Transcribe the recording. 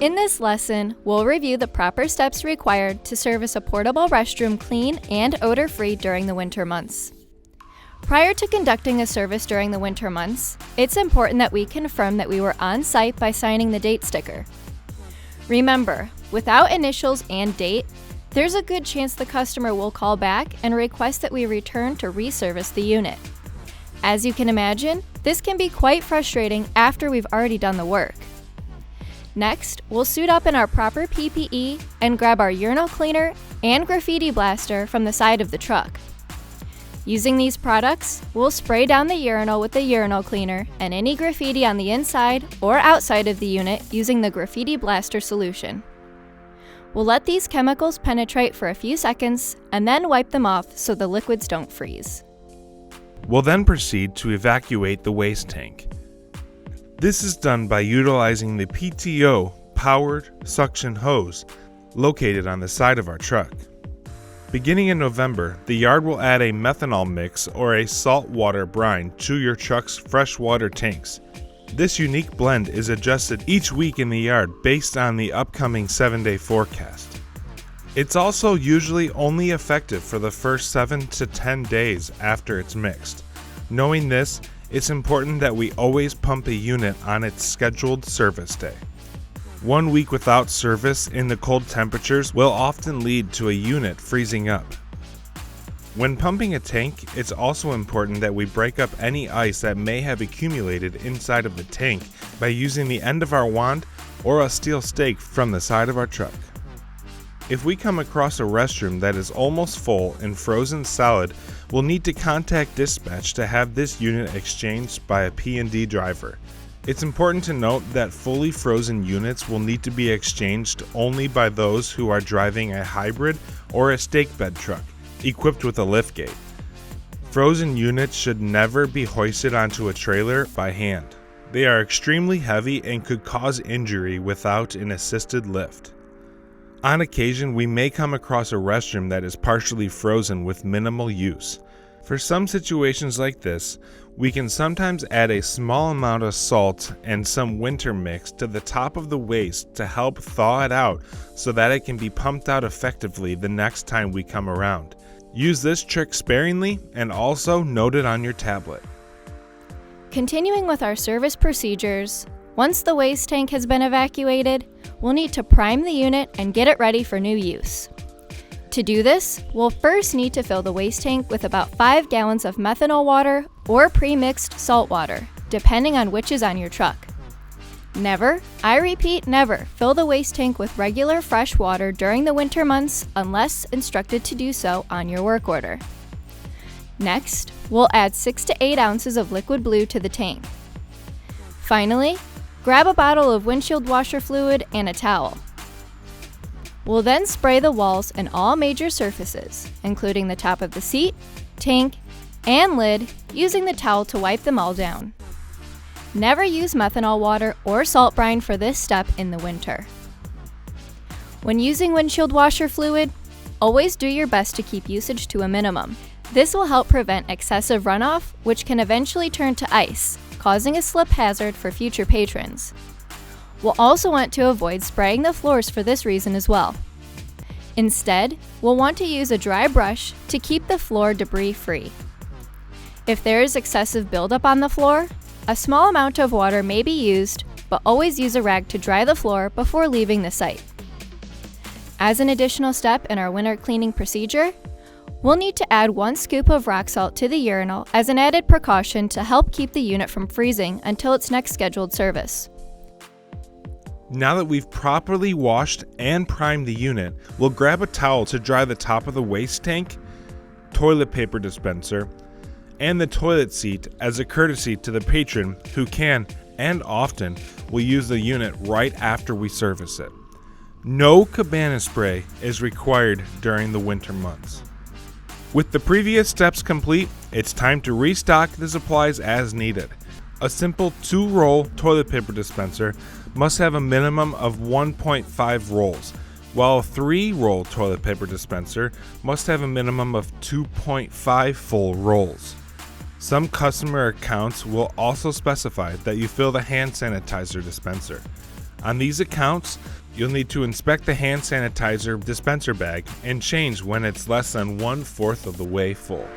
In this lesson, we'll review the proper steps required to service a portable restroom clean and odor-free during the winter months. Prior to conducting a service during the winter months, it's important that we confirm that we were on site by signing the date sticker. Remember, without initials and date, there's a good chance the customer will call back and request that we return to reservice the unit. As you can imagine, this can be quite frustrating after we've already done the work. Next, we'll suit up in our proper PPE and grab our urinal cleaner and graffiti blaster from the side of the truck. Using these products, we'll spray down the urinal with the urinal cleaner and any graffiti on the inside or outside of the unit using the graffiti blaster solution. We'll let these chemicals penetrate for a few seconds and then wipe them off so the liquids don't freeze. We'll then proceed to evacuate the waste tank. This is done by utilizing the PTO powered suction hose located on the side of our truck. Beginning in November, the yard will add a methanol mix or a saltwater brine to your truck's freshwater tanks. This unique blend is adjusted each week in the yard based on the upcoming 7-day forecast. It's also usually only effective for the first 7 to 10 days after it's mixed. Knowing this, it's important that we always pump a unit on its scheduled service day. 1 week without service in the cold temperatures will often lead to a unit freezing up. When pumping a tank, it's also important that we break up any ice that may have accumulated inside of the tank by using the end of our wand or a steel stake from the side of our truck. If we come across a restroom that is almost full and frozen solid, we'll need to contact dispatch to have this unit exchanged by a P&D driver. It's important to note that fully frozen units will need to be exchanged only by those who are driving a hybrid or a stake bed truck, equipped with a liftgate. Frozen units should never be hoisted onto a trailer by hand. They are extremely heavy and could cause injury without an assisted lift. On occasion, we may come across a restroom that is partially frozen with minimal use. For some situations like this, we can sometimes add a small amount of salt and some winter mix to the top of the waste to help thaw it out so that it can be pumped out effectively the next time we come around. Use this trick sparingly and also note it on your tablet. Continuing with our service procedures, once the waste tank has been evacuated, we'll need to prime the unit and get it ready for new use. To do this, we'll first need to fill the waste tank with about 5 gallons of methanol water or pre-mixed salt water, depending on which is on your truck. Never, I repeat never, fill the waste tank with regular fresh water during the winter months unless instructed to do so on your work order. Next, we'll add 6 to 8 ounces of liquid blue to the tank. Finally, grab a bottle of windshield washer fluid and a towel. We'll then spray the walls and all major surfaces, including the top of the seat, tank, and lid, using the towel to wipe them all down. Never use methanol water or salt brine for this step in the winter. When using windshield washer fluid, always do your best to keep usage to a minimum. This will help prevent excessive runoff, which can eventually turn to ice, causing a slip hazard for future patrons. We'll also want to avoid spraying the floors for this reason as well. Instead, we'll want to use a dry brush to keep the floor debris free. If there is excessive buildup on the floor, a small amount of water may be used, but always use a rag to dry the floor before leaving the site. As an additional step in our winter cleaning procedure, we'll need to add 1 scoop of rock salt to the urinal as an added precaution to help keep the unit from freezing until its next scheduled service. Now that we've properly washed and primed the unit, we'll grab a towel to dry the top of the waste tank, toilet paper dispenser, and the toilet seat as a courtesy to the patron who can, and often, will use the unit right after we service it. No cabana spray is required during the winter months. With the previous steps complete, it's time to restock the supplies as needed. A simple 2-roll toilet paper dispenser must have a minimum of 1.5 rolls, while a 3-roll toilet paper dispenser must have a minimum of 2.5 full rolls. Some customer accounts will also specify that you fill the hand sanitizer dispenser. On these accounts, you'll need to inspect the hand sanitizer dispenser bag and change when it's less than 1/4 of the way full.